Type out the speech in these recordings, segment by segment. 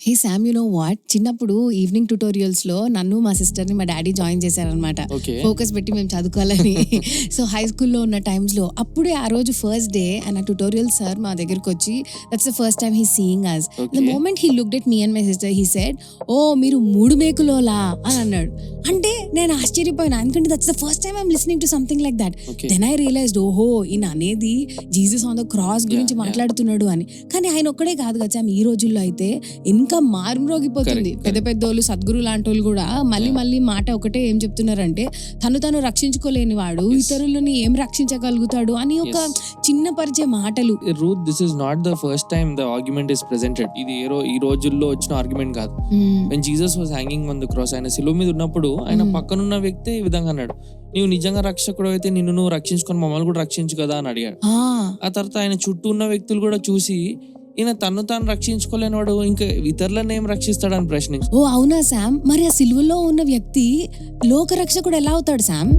Hey Sam, you know what, చిన్నప్పుడు evening ట్యుటోరియల్స్లో నన్ను మా సిస్టర్ని మా డాడీ జాయిన్ చేశారనమాట. ఓకే. ఫోకస్ పెట్టి మేము చదువుకోవాలని. సో హై స్కూల్లో ఉన్న టైమ్స్లో అప్పుడే ఆ రోజు ఫస్ట్ డే అండ్ ఆ ట్యుటోరియల్ సార్ మా దగ్గరకు వచ్చి that's the first time he seeing us. The moment he looked at me and my sister he said, oh మీరు 3 మేకులోలా అని అన్నాడు. అంటే నేను ఆశ్చర్యపోయినా, ఎందుకంటే that's the first time I'm listening to something like that. Then I realized, ఓహో ఈయన అనేది జీసస్ ఆన్ ద క్రాస్ గురించి మాట్లాడుతున్నాడు అని. కానీ ఆయన ఒక్కడే కాదు కదా సామ్, ఈ రోజుల్లో అయితే ఇంకా మారుమ్రోగిపోతుంది. పెద్ద పెద్దోళ్ళు సద్గురు లాంటి వాళ్ళు కూడా మళ్ళీ మాట ఒకటే ఏం చెప్తున్నారంటే, తను రక్షించుకోలేని వాడు ఇతరులని ఏం రక్షించగలుగుతాడు అని ఒక చిన్న పరిచయ మాటలు. Ruth, this is not the first time the argument is presented. ఇది ఈ రోజుల్లో వచ్చిన ఆర్గ్యుమెంట్ కాదు. When Jesus was hanging on the cross, ఆయన శిలువ మీద ఉన్నప్పుడు ఆయన పక్కనున్న వ్యక్తి ఈ విధంగా అన్నాడు, నీవు నిజంగా రక్షకుడు అయితే నిన్ను నువ్వు రక్షించుకొని మమ్మల్ని కూడా రక్షించు కదా అని అడిగాడు. ఆ తర్వాత ఆయన చుట్టూ ఉన్న వ్యక్తులు కూడా చూసి, ఈయన తాను రక్షించుకోలేనివాడు ఇంకా ఇతరులను ఏం రక్షిస్తాడని ప్రశ్నించాడు. ఓ అవునా శామ్, మరి ఆ సిలువలో ఉన్న వ్యక్తి లోక రక్షకుడు ఎలా అవుతాడు Sam?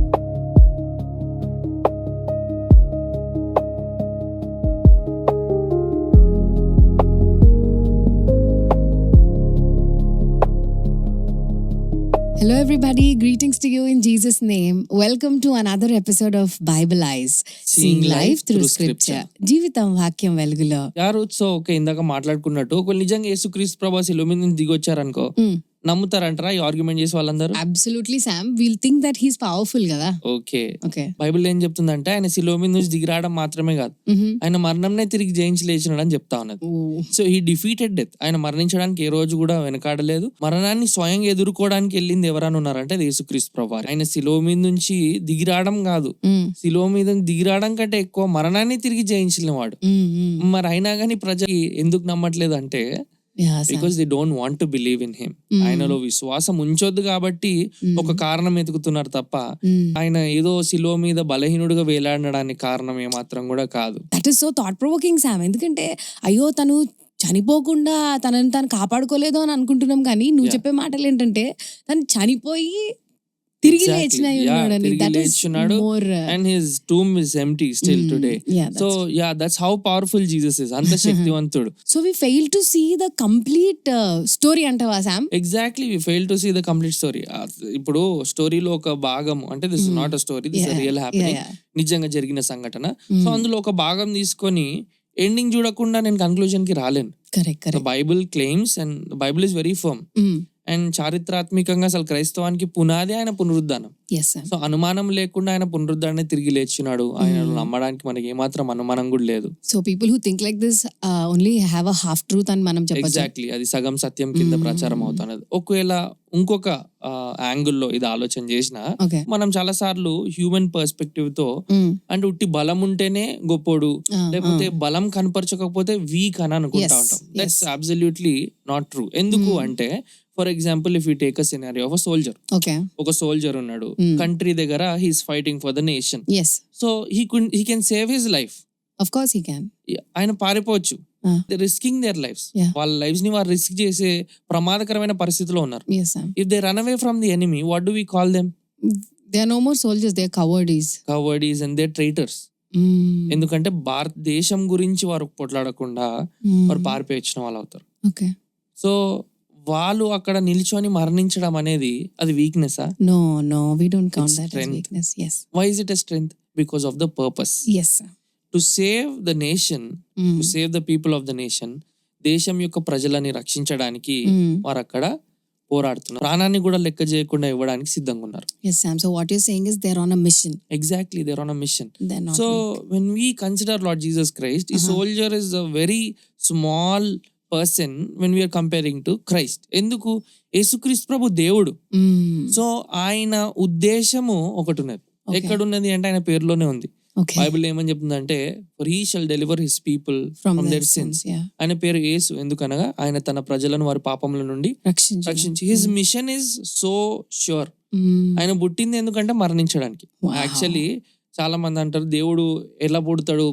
Hello everybody, greetings to you in Jesus' name. Welcome to another episode of Bible Eyes, seeing life through scripture. జీవితం వాక్యం వెలుగులో. యారు సో ఓకే, ఇందాక మాట్లాడుకున్నట్టు ఒకవేళ నిజంగా యేసుక్రీస్తు ప్రభు శిలువ మీద నుంచి దిగొచ్చారనుకో, నమ్ముతారంటారా ఈ ఆర్గ్యుమెంట్ చేసే వాళ్ళందరూ? Absolutely Sam, we'll think that he's powerful కదా. ఓకే. బైబిల్ ఏం చెప్తుందంటే ఆయన శిలువ మీద నుంచి దిగిరావడం మాత్రమే కాదు, ఆయన మరణంనే తిరిగి జయించి లేచినాడు అని చెప్తా ఉన్నది. So he defeated death. ఆయన మరణించడానికి ఏ రోజు కూడా వెనకాడలేదు. మరణాన్ని స్వయంగా ఎదుర్కోవడానికి వెళ్ళింది ఎవరైనా ఉన్నారంటే అది యేసుక్రీస్తు ప్రభువారు. ఆయన శిలువ మీద నుంచి దిగిరావడం కాదు, శిలువ మీద దిగిరావడం కంటే ఎక్కువ మరణాన్ని తిరిగి జయించిన వాడు. మరి అయినా కానీ ప్రజలు ఎందుకు నమ్మట్లేదు అంటే, because they don't want to believe in him. ఆయనలో విశ్వాసం ఉంచొద్దు కాబట్టి ఒక కారణం ఎతుకుతున్నారు తప్ప ఆయన ఏదో శిలువ మీద బలహీనుడిగా వేలాడడానికి కారణం ఏమాత్రం కూడా కాదు. That is so thought provoking Sam. ఎందుకంటే అయ్యో తను చనిపోకుండా తనని తాను కాపాడుకోలేదు అని అనుకుంటున్నాం, కానీ నువ్వు చెప్పే మాటలు ఏంటంటే తను చనిపోయి తిరిగి లేచినాడు and his tomb is empty still today. So that's how powerful Jesus is. అంత శక్తివంతుడు. So we fail to see the complete story అంటావా Sam? Exactly, we fail to see the complete story. ఇప్పుడు స్టోరీలో ఒక భాగం అంటే this is not a story, this is a real happening. నిజంగా జరిగిన సంఘటన. సో అందులో ఒక భాగం తీసుకొని ఎండింగ్ చూడకుండా నేను కన్క్లూజన్ కి రాలేను. The Bible claims and the Bible is very firm. And చారిత్రాత్మకంగా అసలు క్రైస్తవానికి పునాది ఆయన పునరుద్ధానం. సో అనుమానం లేకుండా ఆయన పునరుద్ధాన్ని తిరిగి లేచినాడు. ఆయన నమ్మడానికి మనకి ఏమాత్రం అనుమానం కూడా లేదు. So people who think like this only have a half truth అని మనం చెప్పొచ్చు. ఎగ్జాక్ట్లీ, అది సగం సత్యం కింద ప్రచారం అవుతున్నది. ఒకవేళ ఇంకొక యాంగిల్లో ఇది ఆలోచన చేసినా, మనం చాలా సార్లు హ్యూమన్ పర్స్పెక్టివ్ తో అంటే ఉట్టి బలం ఉంటేనే గొప్పోడు, లేకపోతే బలం కనపరచకపోతే వీక్ అని అనుకుంటా ఉంటాం. That's absolutely not true. ఎందుకు అంటే, for example if you take a scenario of a soldier. ఒక సోల్జర్ ఉన్నాడు, కంట్రీ దగ్గర he's fighting for the nation. So he can save his life. Of course he can. ఆయన పారిపోవచ్చు. Risking their lives. వాళ్ళ lives ని వారు risk చేసే ప్రమాదకరమైన పరిస్థితిలో ఉన్నారు. If they run away from the enemy, what do we call them? They are no more soldiers, they are cowards and they are traitors. ఎందుకంటే భారతదేశం గురించి వారు పొట్లాడకుండా వారు పారిపోయిన వాళ్ళు అవుతారు. సో వాళ్ళు అక్కడ నిల్చొని మరణించడం అనేది అది weakness? No, we don't count that as weakness. Yes. Why is it a strength? Because of the purpose. Yes, sir. To save the nation, to save the people of the nation, దేశం యొక్క ప్రజలని రక్షించడానికి వారు అక్కడ పోరాడుతున్నారు. ప్రాణాన్ని కూడా లెక్క చేయకుండా ఇవ్వడానికి సిద్ధంగా ఉన్నారు. Yes, Sam. So what you're saying is they're on a mission. Exactly, they're on a mission. They're not so weak. when we consider Lord Jesus Christ, a soldier is a very small person when we are comparing to Christ. ఎందుకు? యేసుక్రీస్తు ప్రభు దేవుడు. So ఆయన ఉద్దేశము ఒకటి ఉన్నది. ఎక్కడున్నది అంటే ఆయన పేరులోనే ఉంది. బైబిల్ ఏమని చెప్తుందంటే, for he shall deliver his people from their sins. ఆయన పేరు యేసు, ఎందుకనగా ఆయన తన ప్రజలను వారి పాపముల నుండి రక్షించి. His mission is so sure. ఆయన పుట్టింది ఎందుకంటే మరణించడానికి. యాక్చువల్లీ చాలా మంది అంటారు దేవుడు ఎలా పుడతాడు,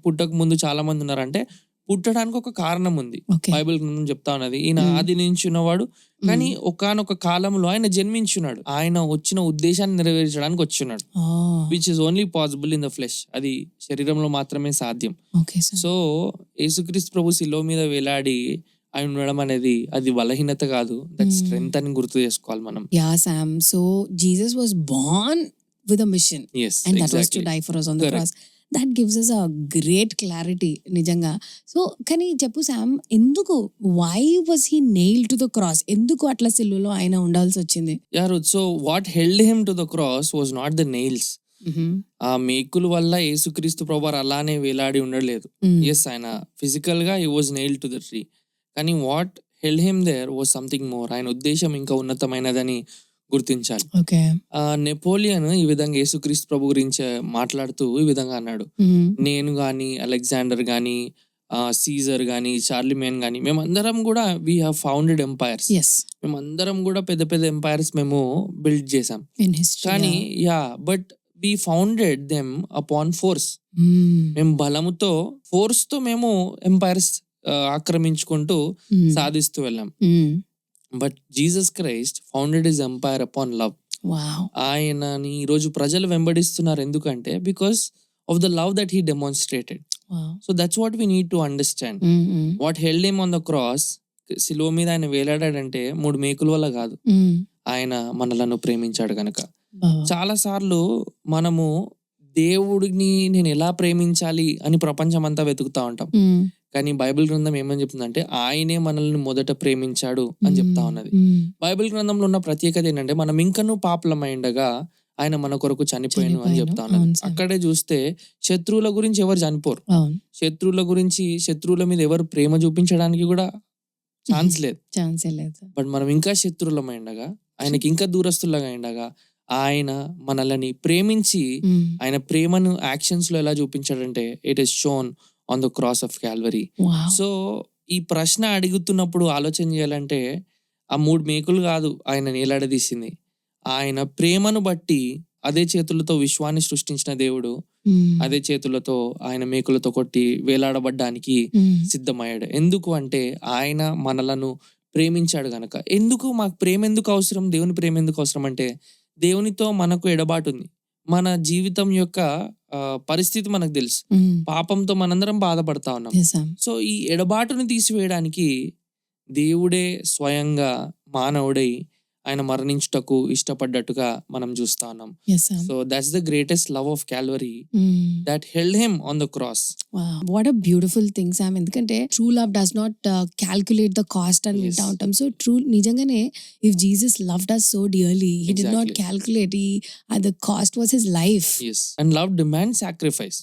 పుట్టక ముందు చాలా మంది ఉన్నారంటే, పుట్టడానికి ఒక కారణం ఉంది. బైబిల్ చెప్తా ఉన్నది ఈయన ఆది నుంచి ఉన్నవాడు, కానీ ఒకానొక కాలంలో ఆయన జన్మించున్నాడు. ఆయన వచ్చిన ఉద్దేశాన్ని నెరవేర్చడానికి వచ్చున్నాడు. Which is only possible in the flesh. అది శరీరంలో మాత్రమే సాధ్యం. సో యేసుక్రీస్తు ప్రభు శిలువ మీద వేలాడి అయి ఉండడం అనేది అది బలహీనత కాదు, దట్ స్ట్రెంగ్త్ అని గుర్తు చేసుకోవాలి మనం. Yeah, Sam. So Jesus was born with a mission. Yes, And that was exactly. to die for us on the Correct. cross. That gives us a great clarity, నిజంగా. సో కానీ చెప్పు Sam, ఎందుకు, why was he nailed to the cross? ఎందుకు అట్లా సిలువలో ఆయన ఉండాల్సి వచ్చింది? Yeah, Ruth. So what held him to the cross was not the nails. ఆ మేకుల వల్ల యేసుక్రీస్తు ప్రభువారు అలానే వేలాడి ఉండలేదు. ఎస్, ఆయన ఫిజికల్ గా he was nailed to the tree. కానీ what held him there was something more. ఆయన ఉద్దేశం ఇంకా ఉన్నతమైనదని గుర్తించాలి. ఓకే. నెపోలియన్ ఈ విధంగా యేసుక్రీస్తు ప్రభు గురించి మాట్లాడుతూ ఈ విధంగా అన్నాడు, నేను గాని, అలెగ్జాండర్ గాని, సీజర్ గాని, చార్లిమేన్ గాని, మేమందరం కూడా we have founded empires. Yes, మేమందరం కూడా పెద్ద పెద్ద ఎంపైర్స్ మేము బిల్డ్ చేసాం. In history. కానీ but we founded them upon force. మేము బలముతో, ఫోర్స్ తో మేము ఎంపైర్స్ ఆక్రమించుకుంటూ సాధిస్తూ వెళ్ళాం. But Jesus Christ founded his empire upon love. ఆయనని ఈరోజు ప్రజలు వెంబడిస్తున్నారు ఎందుకంటే because of the love that he demonstrated. So that's what we need to understand. What held him on the cross, సిలువ మీద ఆయన వేలాడాడంటే 3 మేకుల వల్ల కాదు, ఆయన మనలను ప్రేమించాడు గనక. చాలా సార్లు మనము దేవుడిని నేను ఎలా ప్రేమించాలి అని ప్రపంచం అంతా వెతుకుతా ఉంటాం. కానీ బైబిల్ గ్రంథం ఏమని చెప్తుందంటే ఆయనే మనల్ని మొదట ప్రేమించాడు అని చెప్తా ఉన్నది. బైబిల్ గ్రంథంలో ఉన్న ప్రత్యేకత ఏంటంటే మనం ఇంకనూ పాపలమైండగా ఆయన మన కొరకు చనిపోయాను అని చెప్తా ఉన్నది. అక్కడే చూస్తే శత్రువుల గురించి ఎవరు చనిపోరు. శత్రువుల గురించి, శత్రువుల మీద ఎవరు ప్రేమ చూపించడానికి కూడా ఛాన్స్ లేదు. బట్ మనం ఇంకా శత్రువులమైండగా, ఆయనకి ఇంకా దూరస్తులుగా ఉండగా ఆయన మనల్ని ప్రేమించి ఆయన ప్రేమను యాక్షన్స్ లో ఎలా చూపించాడంటే it is shown on the cross of Calvary. So ఈ ప్రశ్న అడుగుతున్నప్పుడు ఆలోచన చేయాలంటే ఆ 3 మేకులు కాదు ఆయన నీలాడదీసింది, ఆయన ప్రేమను బట్టి అదే చేతులతో విశ్వాన్ని సృష్టించిన దేవుడు అదే చేతులతో ఆయన మేకులతో కొట్టి వేలాడబడ్డానికి సిద్ధమయ్యాడు. ఎందుకు అంటే ఆయన మనలను ప్రేమించాడు గనక. ఎందుకు మాకు ప్రేమ ఎందుకు అవసరం, దేవుని ప్రేమ ఎందుకు అవసరం అంటే దేవునితో మనకు ఎడబాటు ఉంది. మన జీవితం యొక్క పరిస్థితి మనకు తెలుసు. పాపంతో మనందరం బాధపడతా ఉన్నాం. సో ఈ ఎడబాటుని తీసివేయడానికి దేవుడే స్వయంగా మానవుడై ఆయన మరణించుటకు ఇష్టపడ్డట్టుగా మనం చూస్తా ఉన్నాం. So that's the greatest love of Calvary that held him on the cross. What a beautiful thing Sam. ఎందుకంటే true love does not calculate the cost అని వింటా ఉంటాం. సో ట్రూ నిజంగానే if Jesus loved us so dearly, he did not calculate, the cost was his life. Yes, and love demands sacrifice.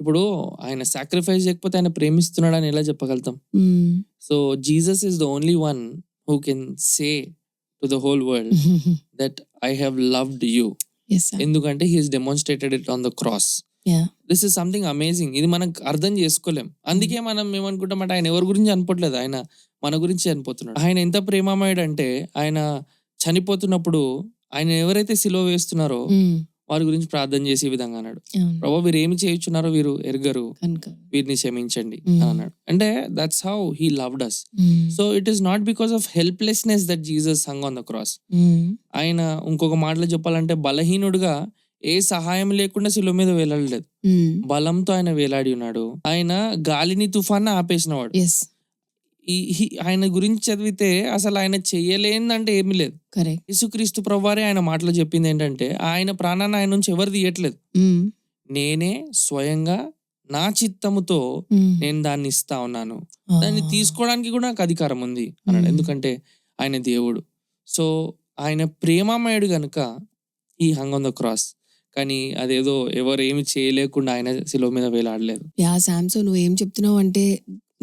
ఇప్పుడు ఆయన sacrifice చేయకపోతే ఆయన ప్రేమిస్తున్నాడు అని ఎలా చెప్పగలుగుతాం? So Jesus is the only one who can say to the whole world that I have loved you. Yes, sir. ఎందుకంటే he has demonstrated it on the cross. This is something amazing. ఇది మనకు అర్థం చేసుకోలేం. అందుకే మనం ఏమనుకుంటాం అంటే ఆయన ఎవరి గురించి చనిపోవట్లేదు, ఆయన మన గురించి చనిపోతున్నాడు. ఆయన ఎంత ప్రేమమయుడు అంటే ఆయన చనిపోతున్నప్పుడు ఆయన ఎవరైతే సిలువ వేస్తున్నారో వారి గురించి ప్రార్థన చేసి ఈ విధంగా అన్నాడు, ప్రభు వీరు ఏమి చేయుచున్నారో వీరు ఎరుగరు, వీరిని క్షమించండి అని అన్నాడు. అంటే that's how he loved us. So it is not because of helplessness that Jesus hung on the cross. ఆయన ఇంకొక మాటలో చెప్పాలంటే బలహీనుడుగా ఏ సహాయం లేకుండా సిలువ మీద వేలాడలేదు, బలంతో ఆయన వేలాడి ఉన్నాడు. ఆయన గాలిని తుఫాన్ని ఆపేసినవాడు. ఆయన గురించి చదివితే అసలు ఆయన చెయ్యలేదంటే ఏమీ లేదు. యేసుక్రీస్తు ప్రభువారే ఆయన మాటలు చెప్పింది ఏంటంటే ఆయన ప్రాణాన్ని ఆయన నుంచి ఎవరు తీయట్లేదు, నేనే స్వయంగా నా చిత్తముతో నేను దాన్ని ఇస్తా ఉన్నాను, దాన్ని తీసుకోవడానికి కూడా నాకు అధికారం ఉంది అన్నాడు. ఎందుకంటే ఆయన దేవుడు. సో ఆయన ప్రేమమయుడు గనుక ఈ హంగ్ ఆన్ ద క్రాస్. కానీ అదేదో ఎవరు ఏమి చేయలేకుండా ఆయన శిలువ మీద వేలాడలేదు. శాంసన్ నువ్వు ఏం చెప్తున్నావు అంటే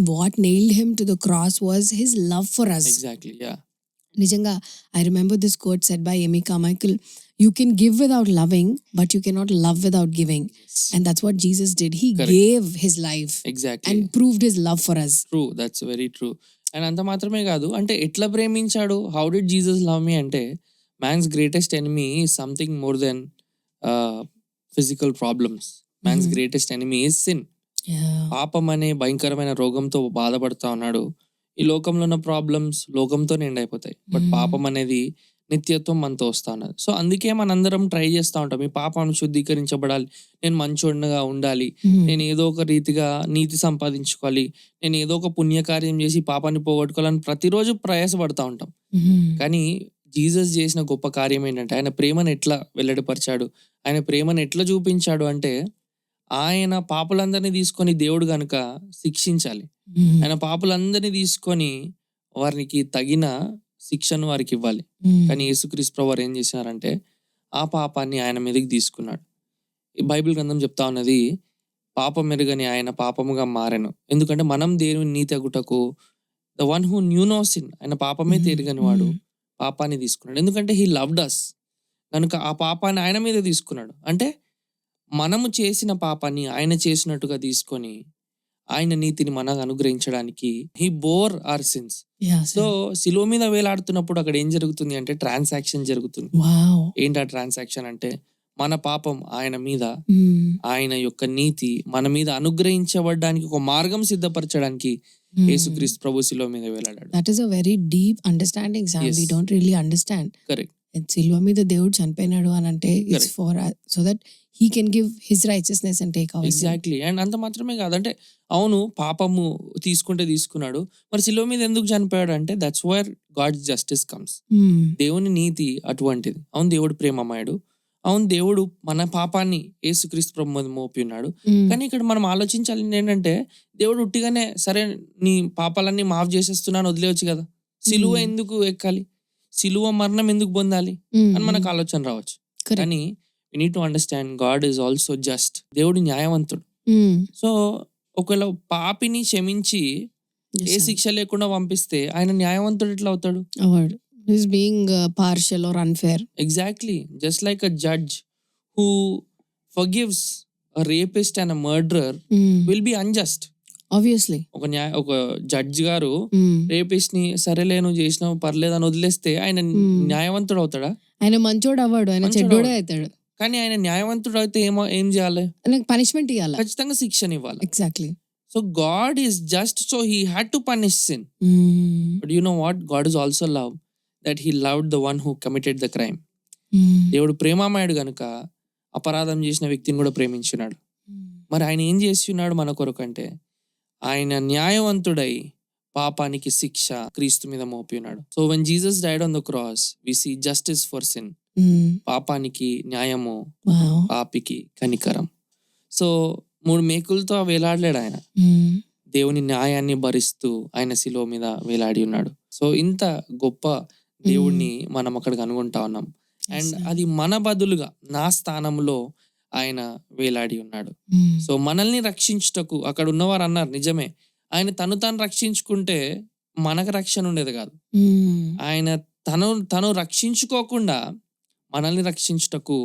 what nailed him to the cross was his love for us. Exactly, yeah. Nijanga, I remember this quote said by Amy Carmichael, you can give without loving, but you cannot love without giving. Yes. And that's what Jesus did. He Correct. Gave his life. Exactly. And proved his love for us. True, that's very true. And అంత మాత్రమే కాదు, అంటే ఎట్లా ప్రేమించాడు, how did Jesus love me అంటే man's greatest enemy is something more than physical problems. Man's greatest enemy is sin. పాపం అనే భయంకరమైన రోగంతో బాధపడుతా ఉన్నాడు. ఈ లోకంలో ఉన్న ప్రాబ్లమ్స్ లోకంతో నిండి అయిపోతాయి, బట్ పాపం అనేది నిత్యత్వం మనతో వస్తా ఉన్నది. సో అందుకే మనందరం ట్రై చేస్తూ ఉంటాం, ఈ పాపం శుద్ధీకరించబడాలి, నేను మంచోడిగా ఉండాలి, నేను ఏదో ఒక రీతిగా నీతి సంపాదించుకోవాలి, నేను ఏదో ఒక పుణ్యకార్యం చేసి పాపాన్ని పోగొట్టుకోవాలని ప్రతిరోజు ప్రయాసపడతా ఉంటాం. కానీ జీసస్ చేసిన గొప్ప కార్యం ఏంటంటే ఆయన ప్రేమను ఎట్లా వెల్లడిపరిచాడు, ఆయన ప్రేమను ఎట్లా చూపించాడు అంటే ఆయన పాపులందరినీ తీసుకొని దేవుడు గనుక శిక్షించాలి, ఆయన పాపులందరినీ తీసుకొని వారికి తగిన శిక్షను వారికి ఇవ్వాలి. కానీ యేసుక్రీస్తు ప్రభువు వారు ఏం చేసినారంటే ఆ పాపాన్ని ఆయన మీదకి తీసుకున్నాడు. ఈ బైబిల్ గ్రంథం చెప్తా ఉన్నది, పాపం ఎరుగని ఆయన పాపముగా మారెను, ఎందుకంటే మనం దేవుని నీతి అగుటకు the one who knew no sin, ఆయన పాపమే ఎరుగని వాడు పాపాన్ని తీసుకున్నాడు. ఎందుకంటే హీ లవ్డ్ అస్ కనుక ఆ పాపాన్ని ఆయన మీద తీసుకున్నాడు. అంటే మనము చేసిన పాపాన్ని ఆయన చేసినట్టుగా తీసుకొని ఆయన నీతిని మనకు అనుగ్రహించడానికి he bore our sins. So శిలువ మీద వేలాడుతున్నప్పుడు అక్కడ ఏం జరుగుతుంది అంటే ట్రాన్సాక్షన్ జరుగుతుంది. ఏంటి ఆ ట్రాన్సాక్షన్ అంటే మన పాపం ఆయన మీద, ఆయన యొక్క నీతి మన మీద అనుగ్రహించబడడానికి ఒక మార్గం సిద్ధపరచడానికి యేసుక్రీస్తు ప్రభు శిలువ మీద వేలాడాడు. That is a very deep understanding, Sam. Yes. We don't really understand. Correct. సిల్వ మీద దేవుడు చనిపోయినాడు అని అంటే it's for so that he can give his righteousness and take our. Exactly. And అంత మాత్రమే కాదు, అంటే అవును పాపము తీసుకున్నాడు, మరి శిలువ మీద ఎందుకు చనిపోయాడు అంటే that's where God's justice comes. దేవుని నీతి అటువంటిది. అవును దేవుడు ప్రేమమయుడు, అవును దేవుడు మన పాపాన్ని యేసుక్రీస్తు ప్రభు మీద మోపి ఉన్నాడు. కానీ ఇక్కడ మనం ఆలోచించాలి ఏంటంటే దేవుడు ఉట్టిగానే సరే నీ పాపాలన్నీ మాఫ్ చేసేస్తున్నాను వదిలేవచ్చు కదా, సిలువ ఎందుకు ఎక్కాలి, సిలువ మరణం ఎందుకు పొందాలి అని మనకు ఆలోచన రావచ్చు. కానీ we need to understand God is also just. దేవుడు న్యాయవంతుడు. సో ఒకవేళ పాపిని క్షమించి ఏ శిక్ష లేకుండా పంపిస్తే ఆయన న్యాయవంతుడు ఎట్లా అవుతాడు? He's being partial or unfair. Exactly. Just like a judge who forgives a rapist and a murderer will be unjust. Obviously. ఒక జడ్జ్ గారు రేపిస్ట్ ని సరేలే నువ్వు చేసినావు పర్లేదు అని వదిలేస్తే ఆయన న్యాయవంతుడు అవుతాడా? ఆయన మంచోడు అవ్వడు, ఆయన చెడ్డోడే అవుతాడు. కానీ ఆయన న్యాయవంతుడు అయితే ఏం చేయాలి? పనిష్మెంట్ ఇవ్వాలి, ఖచ్చితంగా శిక్షణ ఇవ్వాలి. Exactly. So God is just, so he had to punish sin. But you know what, God is also love, that he loved the one who committed the crime. దేవుడు ప్రేమామయుడు గనుక అపరాధం చేసిన వ్యక్తిని కూడా ప్రేమించున్నాడు. మరి ఆయన ఏం చేస్తున్నాడు మన కొరకు అంటే ఆయన న్యాయవంతుడై పాపానికి శిక్ష క్రీస్తు మీద మోపి ఉన్నాడు. So when Jesus died on the cross we see justice for sin. పాపానికి న్యాయము, పాపికి కనికరం. సో 3 మేకులతో వేలాడలేడు ఆయన, దేవుని న్యాయాన్ని భరిస్తూ ఆయన శిలువ మీద వేలాడి ఉన్నాడు. సో ఇంత గొప్ప దేవుణ్ణి మనం అక్కడ కనుగొంటా ఉన్నాం. అండ్ అది మన బదులుగా నా స్థానంలో ఆయన వేలాడి ఉన్నాడు. సో మనల్ని రక్షించుటకు అక్కడ ఉన్నవారు అన్నారు నిజమే, ఆయన తను రక్షించుకుంటే మనకు రక్షణ ఉండేది కాదు. ఆయన తను రక్షించుకోకుండా మనల్ని రక్షించుటకు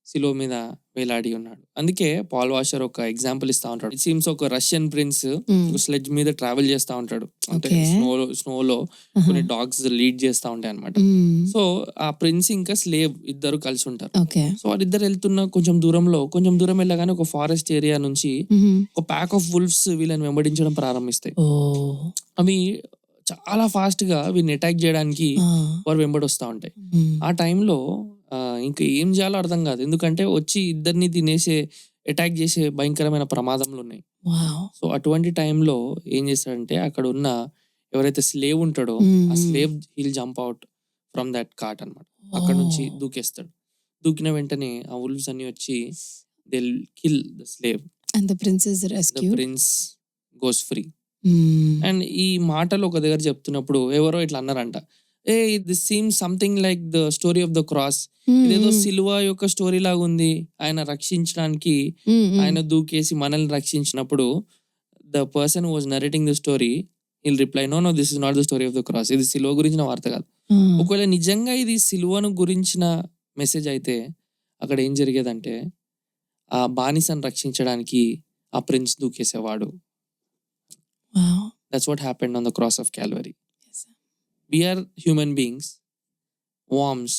శిలువ మీద వేలాడి ఉన్నాడు. అందుకే పాల్ వాషర్ ఒక ఎగ్జాంపుల్ ఇస్తా ఉంటాడు. ఇట్ సీమ్స్ ఒక రష్యన్ ప్రిన్స్ స్లెడ్జ్ మీద ట్రావెల్ చేస్తా ఉంటాడు, అంటే స్నోలో కొన్ని డాగ్స్ లీడ్ చేస్తా ఉంటాయి అనమాట. సో ఆ ప్రిన్స్ ఇంకా స్లేవ్ ఇద్దరు కలిసి ఉంటారు. సో వాళ్ళిద్దరు వెళ్తున్న కొంచెం దూరం వెళ్ళగానే ఒక ఫారెస్ట్ ఏరియా నుంచి ఒక ప్యాక్ ఆఫ్ వుల్ఫ్స్ వీళ్ళని వెంబడించడం ప్రారంభిస్తాయి. అవి చాలా ఫాస్ట్ గా వీళ్ళని అటాక్ చేయడానికి వారు వెంబడి వస్తా ఉంటాయి. ఆ టైంలో ఇంకా ఏం చేయాలో అర్థం కాదు, ఎందుకంటే వచ్చి ఇద్దరిని తినేసే అటాక్ చేసే భయంకరమైన ప్రమాదంలు ఉన్నాయి. సో అటువంటి టైంలో ఏం చేస్తాడంటే అక్కడ ఉన్న ఎవరైతే స్లేవ్ ఉంటాడో ఆ slave hill jump out from that cart అన్నమాట. అక్కడ నుంచి దూకేస్తాడు. దూకిన వెంటనే ఆ వుల్వ్స్ అన్ని వచ్చి they kill the slave and the prince goes free. And ఈ మాటలు ఒక దగ్గర చెప్తున్నప్పుడు ఎవరో ఇట్లా అన్నారంట, this seems something like the story of the cross. ఇదేదో సిలువ యొక్క స్టోరీ లాగా ఉంది. ఆయన రక్షించడానికి ఆయన దూకేసి మనల్ని రక్షించినప్పుడు the person was narrating the story he'll reply, no this is not the story of the cross. ఇది సిలువ గురించిన వార్త కాదు. ఒకవేళ నిజంగా ఇది సిలువను గురించిన మెసేజ్ అయితే అక్కడ ఏం జరిగేదంటే ఆ బానిసను రక్షించడానికి ఆ prince దూకేసేవాడు. That's what happened on the cross of Calvary. Yes, sir. We are human beings, worms.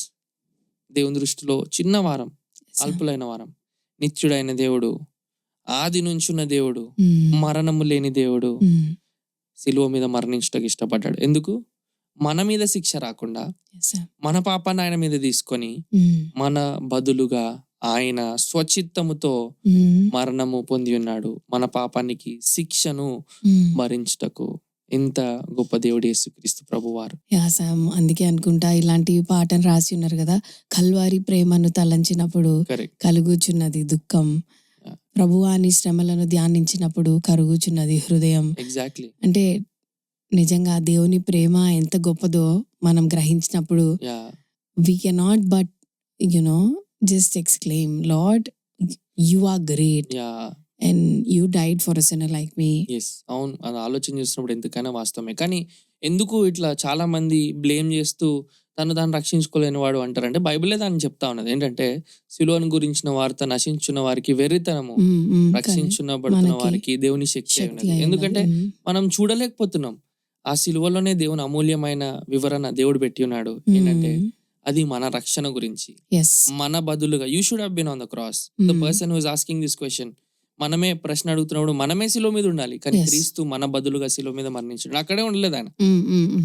దేవుని దృష్టిలో చిన్న వారం, అల్పులైన వారం. నిత్యుడైన దేవుడు, ఆది నుంచున్న దేవుడు, మరణము లేని దేవుడు శిలువ మీద మరణించడానికి ఇష్టపడ్డాడు. ఎందుకు? మన మీద శిక్ష రాకుండా Yes, Sam. మన పాపాన్ని ఆయన మీద తీసుకొని Mm. మన బదులుగా ఆయన స్వచిత్తముతో Mm. మరణము పొంది ఉన్నాడు, మన పాపానికి శిక్షను Mm. భరించుటకు. ఇంత గొప్ప దేవుడు యేసుక్రీస్తు ప్రభువారు. యా సామ్, అందుకే అనుకుంటా ఇలాంటి పాటను రాసి ఉన్నారు కదా, కల్వారి ప్రేమను తలంచినప్పుడు కరెక్ట్. కలుగుచున్నది దుఃఖం, Yeah. ప్రభువాని శ్రమలను ధ్యానించినప్పుడు కరుగుచున్నది హృదయం. ఎగ్జాక్ట్లీ. అంటే నిజంగా దేవుని ప్రేమ ఎంత గొప్పదో మనం గ్రహించినప్పుడు yeah we cannot but just exclaim, Lord, you are great yeah and you died for a sinner like me. Yes, అవును. అది ఆలోచన చేస్తున్నప్పుడు ఎందుకైనా వాస్తవమే. కానీ ఎందుకు ఇట్లా చాలా మంది బ్లేమ్ చేస్తూ దాన్ని రక్షించుకోలేని వాడు అంటారంటే, బైబిలే దాన్ని చెప్తా ఉన్నది. ఏంటంటే, సిలువను గురించిన వార్త నశించున్న వారికి వెర్రితనము, రక్షించునబడుతున్న మనకి వారికి దేవుని శక్తి అయి శక్తి ఉన్నది. అయి ఎందుకంటే ఉన్నది. మనం చూడలేకపోతున్నాం. ఆ సిలువలోనే దేవుని అమూల్యమైన వివరణ దేవుడు పెట్టి ఉన్నాడు. ఏంటంటే అది మన రక్షణ గురించి, ఎస్, మన బదులుగా. You should have been on the cross. The person who is asking this question, మనమే ప్రశ్న అడుగుతున్నప్పుడు మనమే సిలువ మీద ఉండాలి, కానీ Yes. క్రీస్తు మన బదులుగా సిలువ మీద మరణించాడు. అక్కడే ఉండలేదు ఆయన.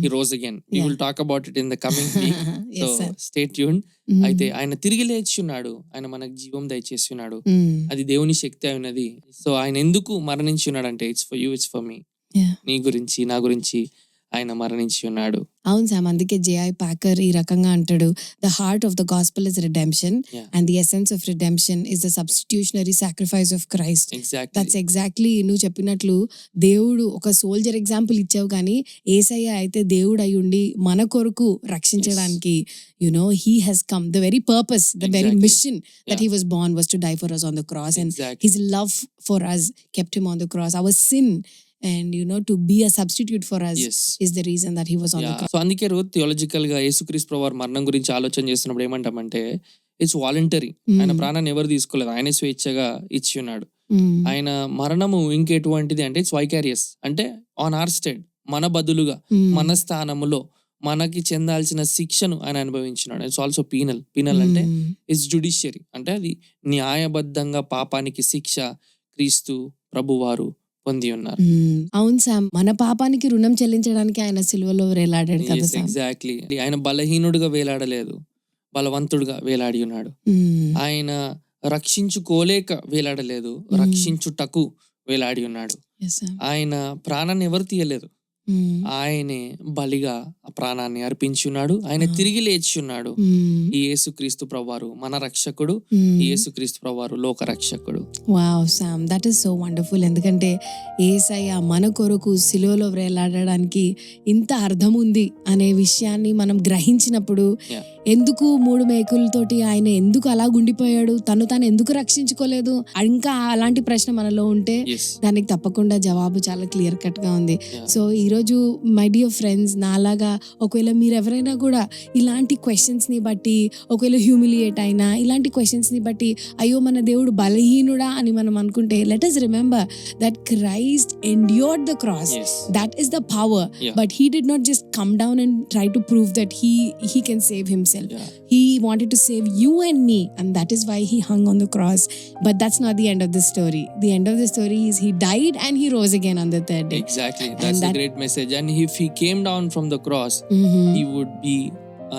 ఈ రోజు again we Yeah. Will talk about it in the coming week. So Yes, sir. Stay tune. అయితే ఆయన తిరిగి లేచి ఉన్నాడు, ఆయన మనకు జీవం దయచేసి ఉన్నాడు. అది దేవుని శక్తి అయి ఉన్నది. సో ఆయన ఎందుకు మరణించి ఉన్నాడు అంటే, it's for you, it's for me. నీ గురించి, నా గురించి ఆయన మరణించి ఉన్నాడు. అవును సామ్, అందుకే జేఐ పాకర్ ఈ రకంగా అంటాడు, the heart of the gospel is redemption Yeah. And the essence of redemption is the substitutionary sacrifice of Christ. Exactly. That's exactly నువ్వు చెప్పినట్లు దేవుడు ఒక సోల్జర్ ఎగ్జాంపుల్ ఇచ్చావు, కానీ ఏసయ్య అయితే దేవుడు అయి ఉండి మన కొరకు రక్షించడానికి he has come. The very purpose, the very Exactly. mission that Yeah. he was born was to die for us on the cross, and Exactly. his love for us kept him on the cross. Our sin and to be a substitute for us Yes. is the reason that he was on the cross. So అందుకే రోజు theological గా యేసుక్రీస్తు ప్రభువారి మరణం గురించి ఆలోచన చేస్తున్నప్పుడు ఏమంటామంటే, ఇట్స్ వాలంటరీ. ఆయన ప్రాణాన్ని ఎవరు తీసుకోలేదు, ఆయనే స్వేచ్ఛగా ఇచ్చి ఉన్నాడు. ఆయన మరణము ఇంకెటువంటిది అంటే, ఇట్స్ వైకారియస్. అంటే ఆన్ ఆర్ స్టేట్, మన బదులుగా, మన స్థానములో మనకి చెందాల్సిన శిక్షను ఆయన అనుభవించినాడు. It's also penal. పీనల్ అంటే ఇట్స్ జుడిషియరీ, అంటే అది న్యాయబద్ధంగా పాపానికి శిక్ష క్రీస్తు ప్రభువారు పొంది ఉన్నారు. అవును సామ్, మన పాపానికి రుణం చెల్లించడానికి ఆయన సిలువలో వేలాడాడు కదా సామ్. ఎగ్జాక్ట్లీ. ఆయన బలహీనుడుగా వేలాడలేదు, బలవంతుడుగా వేలాడి ఉన్నాడు. ఆయన రక్షించుకోలేక వేలాడలేదు, రక్షించుటకు వేలాడి ఉన్నాడు. Yes, Sam. ఆయన ప్రాణాన్ని ఎవరు తీయలేదు, ఆయనే బలిగా ఆ ప్రాణాన్ని అర్పించి ఉన్నాడు. ఆయన తిరిగి లేచి ఉన్నాడు. ఈ యేసుక్రీస్తు ప్రభువారు మన రక్షకుడు, ఈ యేసుక్రీస్తు ప్రభువారు లోక రక్షకుడు. Wow Sam, that is so wonderful. ఎందుకంటే యేసయ్య మన కొరకు సిలువలో వేలాడడానికి ఇంత అర్థం ఉంది అనే విషయాన్ని మనం గ్రహించినప్పుడు, Yeah. ఎందుకు 3 మేకులతోటి ఆయన ఎందుకు అలా గుండిపోయాడు, తను తాను ఎందుకు రక్షించుకోలేదు, ఇంకా అలాంటి ప్రశ్న మనలో ఉంటే Yes. దానికి తప్పకుండా జవాబు చాలా క్లియర్ కట్ గా ఉంది. Yeah. సో ఈరోజు మై డియర్ ఫ్రెండ్స్, నాలాగా ఒకవేళ మీరు ఎవరైనా కూడా ఇలాంటి క్వశ్చన్స్ ని బట్టి ఒకవేళ హ్యూమిలియేట్ అయినా, ఇలాంటి క్వశ్చన్స్ ని బట్టి అయ్యో మన దేవుడు బలహీనుడా అని మనం అనుకుంటే, let us remember that Christ endured the cross. Yes. That is the power. Yeah. But he did not just come down and try to prove that he can save himself. Yeah. He wanted to save you and me, and that is why he hung on the cross. But that's not the end of the story. The end of the story is he died and he rose again on the third day. Exactly. That's a that- great message. And if he came down from the cross, he would be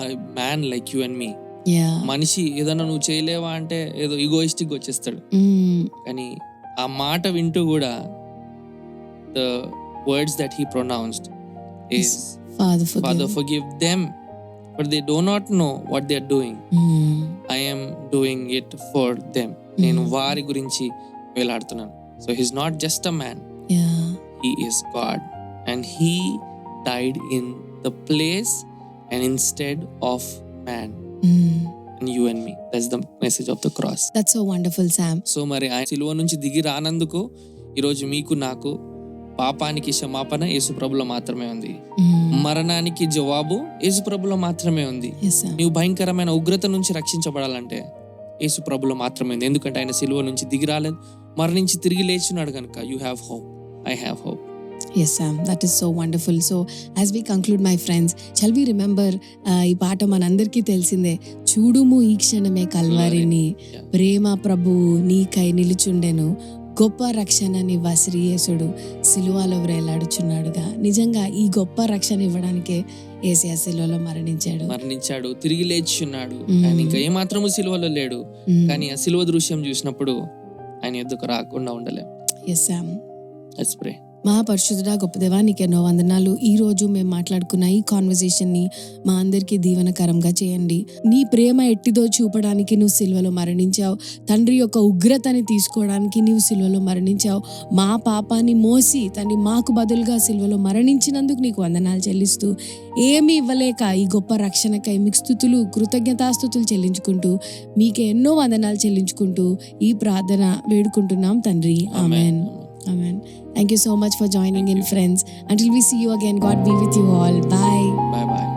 a man like you and me. Yeah. మనిషి ఏదన్నా నువ్వు చేయలేవా అంటే ఏదో egoistic వచ్చేస్తాడు. కానీ ఆ మాట వింటూ కూడా the words that he pronounced is, Father, forgive. Father, forgive them, for they do not know what they are doing. I am doing it for them. నేను వారి గురించి వేలాడుతున్నాను. So he's not just a man. Yeah. He is God, and he died in the place and instead of man, and you and me. That's the message of the cross. That's so wonderful, Sam. So మరి ఆయన సిలువ నుంచి దిగి రానందుకు ఈరోజు మీకు నాకు పాపానికి క్షమాపణ యేసుప్రభులో మాత్రమే ఉంది. మరణానికి జవాబు యేసుప్రభులో మాత్రమే ఉంది. Yes, Sam. నీవు భయంకరమైన ఉగ్రత నుంచి రక్షించబడాలంటే యేసుప్రభులో మాత్రమే ఉంది. ఎందుకంటే ఆయన సిలువ నుంచి దిగి రాలేదు, మరణించి తిరిగి లేచున్నాడు కనుక you have hope, I have hope. Yes, Sam. That is so wonderful. So, as we conclude, my friends, shall we remember ఈ పాట మనందరికీ తెలిసిందే, చూడుము ఈ క్షణమే కల్వరిని, Yeah. ప్రేమ ప్రభువు నీకై నిలుచుండెను, గొప్ప రక్షణ నీ వసిరియేసుడు సిలువలో వ్రేలాడుచున్నాడుగా. నిజంగా ఈ గొప్ప రక్షణ ఇవ్వడానికే యేసయ్య సిలువలో మరణించాడు, తిరిగి లేచున్నాడు. ఆయన ఇంకా ఏమాత్రము సిలువలో లేడు. కానీ ఆ సిలువ దృశ్యం చూసినప్పుడు ఆయన ఎద్దుకు రాకుండా ఉండలేం. Yes Sam. Let's pray. మహాపరిశుద్ధుడా గొప్ప దేవా, నీకు ఎన్నో వందనాలు. ఈ రోజు మేము మాట్లాడుకున్న ఈ కాన్వర్జేషన్ని మా అందరికీ దీవెనకరంగా చేయండి. నీ ప్రేమ ఎట్టిదో చూపడానికి నువ్వు సిలువలో మరణించావు. తండ్రి యొక్క ఉగ్రతని తీసుకోవడానికి నీవు సిలువలో మరణించావు. మా పాపాన్ని మోసి తండ్రి మాకు బదులుగా సిలువలో మరణించినందుకు నీకు వందనాలు చెల్లిస్తూ, ఏమీ ఇవ్వలేక ఈ గొప్ప రక్షణకై మీకు స్తుతులు, కృతజ్ఞతాస్తుతులు చెల్లించుకుంటూ, మీకే ఎన్నో వందనాలు చెల్లించుకుంటూ ఈ ప్రార్థన వేడుకుంటున్నాం తండ్రి. Amen. Amen. Thank you so much for joining in, friends. Until we see you again, God be with you all. Bye. Bye.